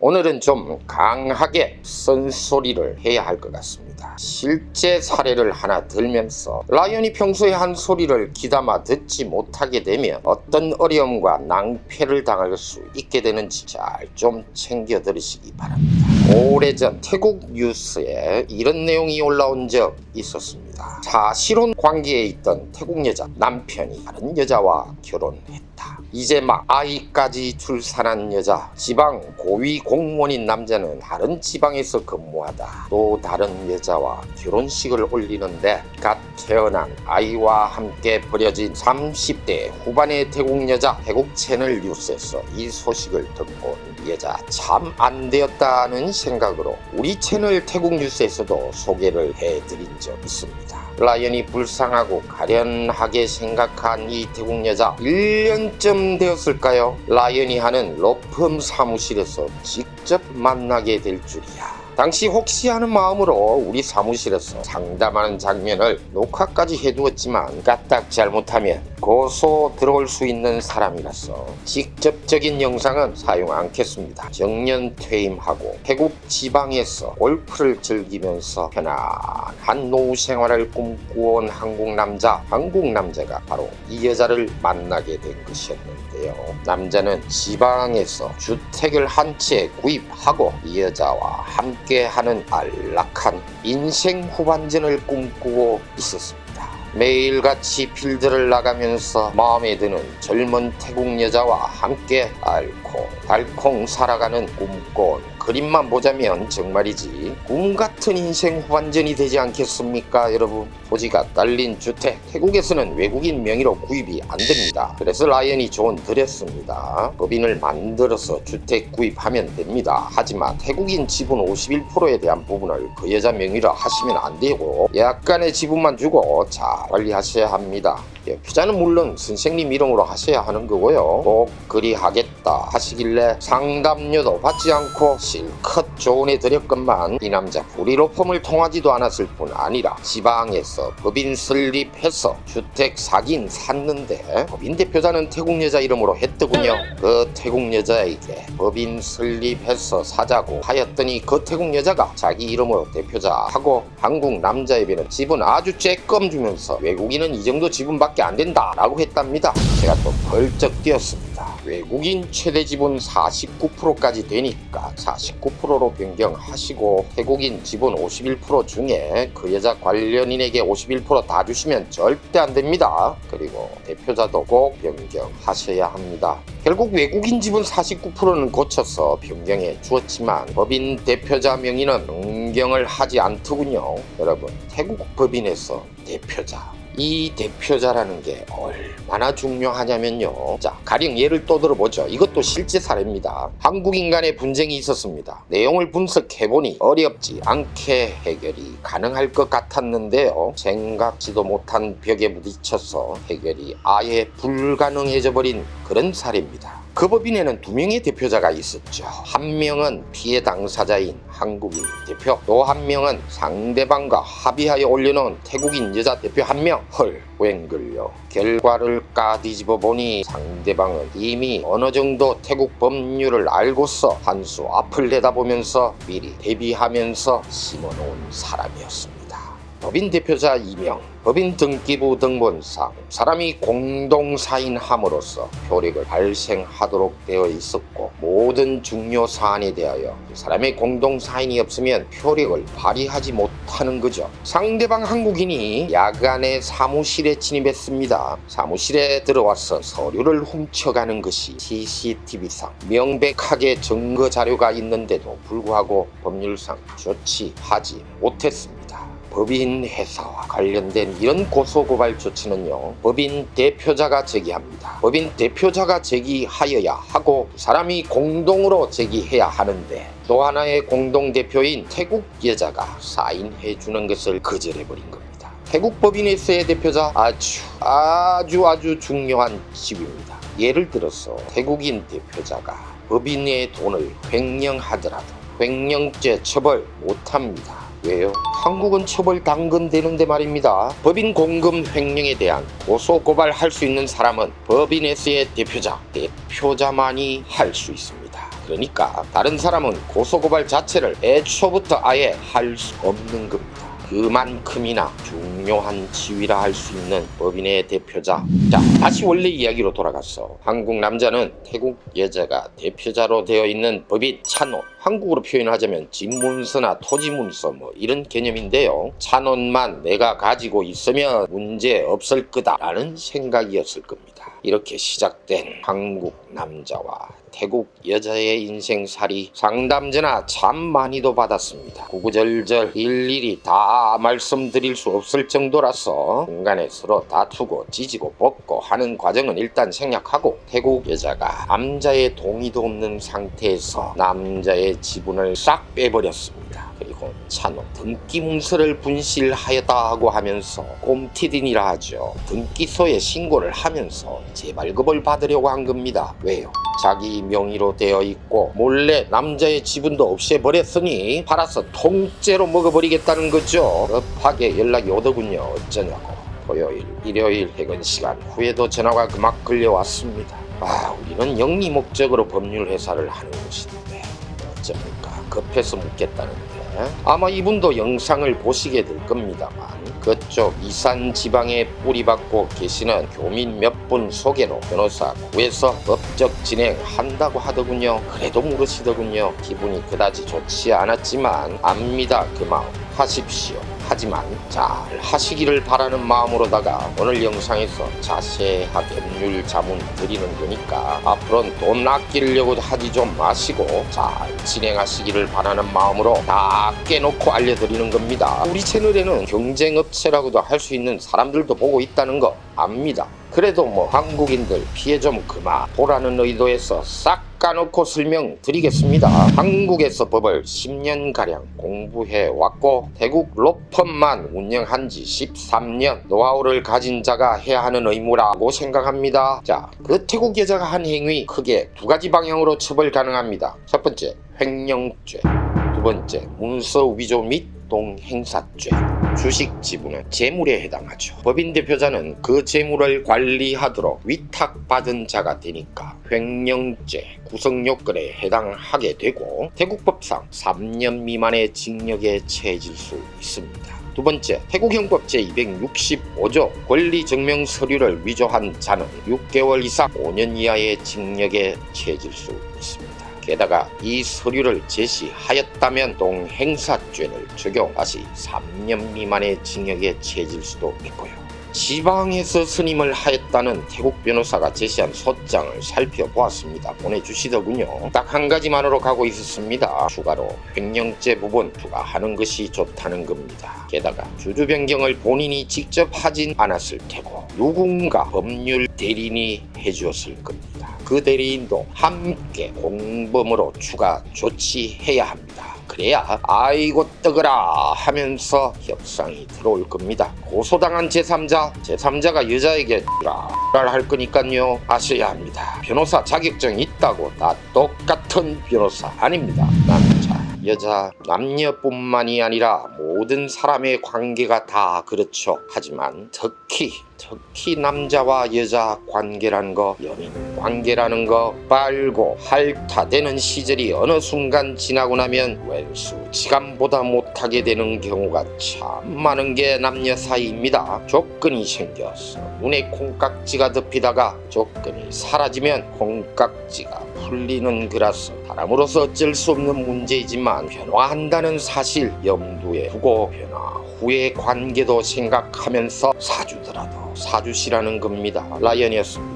오늘은 좀 강하게 쓴소리를 해야 할 것 같습니다. 실제 사례를 하나 들면서 라이언이 평소에 한 소리를 귀담아 듣지 못하게 되면 어떤 어려움과 낭패를 당할 수 있게 되는지 잘 좀 챙겨 들으시기 바랍니다. 오래전 태국 뉴스에 이런 내용이 올라온 적 있었습니다. 사실혼 관계에 있던 태국 여자 남편이 다른 여자와 결혼했다. 이제 막 아이까지 출산한 여자, 지방 고위 공무원인 남자는 다른 지방에서 근무하다 또 다른 여자와 결혼식을 올리는데 갓 태어난 아이와 함께 버려진 30대 후반의 태국 여자. 태국 채널 뉴스에서 이 소식을 듣고 온 여자 참 안 되었다는 생각으로 우리 채널 태국 뉴스에서도 소개를 해드린 적 있습니다. 라이언이 불쌍하고 가련하게 생각한 이 태국 여자 1년쯤 되었을까요? 라이언이 하는 로펌 사무실에서 직접 만나게 될 줄이야. 당시 혹시 하는 마음으로 우리 사무실에서 상담하는 장면을 녹화까지 해두었지만 까딱 잘못하면 고소 들어올 수 있는 사람이라서 직접적인 영상은 사용 않겠습니다. 정년 퇴임하고 태국 지방에서 골프를 즐기면서 편안한 노후 생활을 꿈꾸어온 한국 남자가 바로 이 여자를 만나게 된 것이었는데요. 남자는 지방에서 주택을 한 채 구입하고 이 여자와 함께하는 안락한 인생 후반전을 꿈꾸고 있었습니다. 매일같이 필드를 나가면서 마음에 드는 젊은 태국 여자와 함께 알콩달콩 살아가는 꿈꿔온 그림만 보자면 정말이지 꿈같은 인생 후반전이 되지 않겠습니까 여러분. 토지가 딸린 주택, 태국에서는 외국인 명의로 구입이 안됩니다. 그래서 라이언이 조언 드렸습니다. 법인을 만들어서 주택 구입하면 됩니다. 하지만 태국인 지분 51%에 대한 부분을 그 여자 명의로 하시면 안되고 약간의 지분만 주고 잘 관리하셔야 합니다. 투자는 물론 선생님 이름으로 하셔야 하는 거고요. 꼭 그리 하겠다 하시길래 상담료도 받지 않고 실컷 조언해 드렸건만 이 남자 불의로펌을 통하지도 않았을 뿐 아니라 지방에서 법인 설립해서 주택 사긴 샀는데 법인 대표자는 태국 여자 이름으로 했더군요. 그 태국 여자에게 법인 설립해서 사자고 하였더니 그 태국 여자가 자기 이름으로 대표자하고 한국 남자에게는 지분 아주 쬐끔 주면서 외국인은 이 정도 지분밖에 안 된다 라고 했답니다. 제가 또 벌쩍 뛰었습니다. 외국인 최대 지분 49%까지 되니까 49%로 변경하시고 태국인 지분 51% 중에 그 여자 관련인에게 51% 다 주시면 절대 안 됩니다. 그리고 대표자도 꼭 변경하셔야 합니다. 결국 외국인 지분 49%는 고쳐서 변경해 주었지만 법인 대표자 명의는 변경을 하지 않더군요. 여러분, 태국 법인에서 대표자, 이 대표자라는 게 얼마나 중요하냐면요. 자, 가령 예를 또 들어보죠. 이것도 실제 사례입니다. 한국인 간의 분쟁이 있었습니다. 내용을 분석해보니 어렵지 않게 해결이 가능할 것 같았는데요. 생각지도 못한 벽에 부딪혀서 해결이 아예 불가능해져 버린 그런 사례입니다. 그 법인에는 2명의 대표자가 있었죠. 한 명은 피해 당사자인 한국인 대표, 또 한 명은 상대방과 합의하여 올려놓은 태국인 여자 대표 1명. 헐, 웬걸요. 결과를 까뒤집어 보니 상대방은 이미 어느 정도 태국 법률을 알고서 한 수 앞을 내다보면서 미리 대비하면서 심어놓은 사람이었습니다. 법인 대표자 2명, 법인 등기부 등본상 사람이 공동사인함으로써 효력을 발생하도록 되어 있었고 모든 중요 사안에 대하여 사람의 공동사인이 없으면 효력을 발휘하지 못하는 거죠. 상대방 한국인이 야간에 사무실에 진입했습니다. 사무실에 들어와서 서류를 훔쳐가는 것이 CCTV상 명백하게 증거 자료가 있는데도 불구하고 법률상 조치하지 못했습니다. 법인 회사와 관련된 이런 고소고발 조치는요, 법인 대표자가 제기합니다. 법인 대표자가 제기하여야 하고 사람이 공동으로 제기해야 하는데 또 하나의 공동대표인 태국 여자가 사인해 주는 것을 거절해버린 겁니다. 태국 법인회사의 대표자 아주 중요한 직위입니다. 예를 들어서 태국인 대표자가 법인의 돈을 횡령하더라도 횡령죄 처벌 못합니다. 왜요? 한국은 처벌 당근되는데 말입니다. 법인 공금 횡령에 대한 고소 고발할 수 있는 사람은 법인회사의 대표자만이 할 수 있습니다. 그러니까 다른 사람은 고소고발 자체를 애초부터 아예 할 수 없는 겁니다. 그만큼이나 중요한 지위라 할 수 있는 법인의 대표자. 자, 다시 원래 이야기로 돌아가서 한국 남자는 태국 여자가 대표자로 되어 있는 법인 찬원, 한국어로 표현하자면 집문서나 토지문서 뭐 이런 개념인데요. 찬원만 내가 가지고 있으면 문제 없을 거다라는 생각이었을 겁니다. 이렇게 시작된 한국 남자와 태국 여자의 인생살이 상담 전화 참 많이도 받았습니다. 구구절절 일일이 다 말씀드릴 수 없을 정도라서 중간에 서로 다투고 찢고 벗고 하는 과정은 일단 생략하고, 태국 여자가 남자의 동의도 없는 상태에서 남자의 지분을 싹 빼버렸습니다. 그리고 찬원 등기 문서를 분실하였다고 하면서 꼼티딘이라 하죠. 등기소에 신고를 하면서 재발급을 받으려고 한 겁니다. 왜요? 자기 명의로 되어 있고 몰래 남자의 지분도 없애버렸으니 팔아서 통째로 먹어버리겠다는 거죠. 급하게 연락이 오더군요. 어쩌냐고. 토요일, 일요일 퇴근 시간 후에도 전화가 그막 걸려왔습니다. 우리는 영리 목적으로 법률 회사를 하는 것인데 어쩝니까? 급해서 묻겠다는데, 아마 이분도 영상을 보시게 될 겁니다만 그쪽 이산 지방에 뿌리박고 계시는 교민 몇 분 소개로 변호사 구해서 법적 진행한다고 하더군요. 그래도 물으시더군요. 기분이 그다지 좋지 않았지만 압니다. 그 마음. 하십시오. 하지만 잘 하시기를 바라는 마음으로다가 오늘 영상에서 자세하게 법률 자문 드리는 거니까 앞으로는 돈 아끼려고 하지 좀 마시고 잘 진행하시기를 바라는 마음으로 다 깨놓고 알려드리는 겁니다. 우리 채널에는 경쟁업체라고도 할 수 있는 사람들도 보고 있다는 거 압니다. 그래도 뭐 한국인들 피해 좀 그만 보라는 의도에서 싹 까놓고 설명드리겠습니다. 한국에서 법을 10년가량 공부해왔고 태국 로펌만 운영한 지 13년 노하우를 가진 자가 해야 하는 의무라고 생각합니다. 자, 그 태국 여자가 한 행위 크게 두 가지 방향으로 처벌 가능합니다. 첫 번째, 횡령죄. 두 번째, 문서 위조 및 동행사죄. 주식 지분은 재물에 해당하죠. 법인 대표자는 그 재물을 관리하도록 위탁받은 자가 되니까 횡령죄 구성 요건에 해당하게 되고 태국법상 3년 미만의 징역에 처해질 수 있습니다. 두 번째, 태국형법 제265조 권리증명 서류를 위조한 자는 6개월 이상 5년 이하의 징역에 처해질 수 있습니다. 게다가 이 서류를 제시하였다면 동행사죄를 적용, 다시 3년 미만의 징역에 처해질 수도 있고요. 지방에서 선임을 하였다는 태국 변호사가 제시한 소장을 살펴보았습니다. 보내주시더군요. 딱 한 가지만으로 가고 있었습니다. 추가로 횡령죄 부분 추가하는 것이 좋다는 겁니다. 게다가 주주 변경을 본인이 직접 하진 않았을 테고 누군가 법률 대리인이 해주었을 겁니다. 그 대리인도 함께 공범으로 추가 조치해야 합니다. 그래야 아이고 뜨거라 하면서 협상이 들어올 겁니다. 고소당한 제3자가 여자에게 할 거니까요. 아셔야 합니다. 변호사 자격증이 있다고 다 똑같은 변호사 아닙니다. 남자, 여자, 남녀뿐만이 아니라 모든 사람의 관계가 다 그렇죠. 하지만 특히 남자와 여자 관계라는 거, 연인 관계라는 거 빨고 핥아대는 시절이 어느 순간 지나고 나면 왼수 지감보다 못하게 되는 경우가 참 많은 게 남녀 사이입니다. 조건이 생겨서 눈에 콩깍지가 덮이다가 조건이 사라지면 콩깍지가 풀리는 거라서 사람으로서 어쩔 수 없는 문제이지만 변화한다는 사실 염두에 두고 변화 후의 관계도 생각하면서 사주더라도 사주시라는 겁니다. 라이언이었습니다.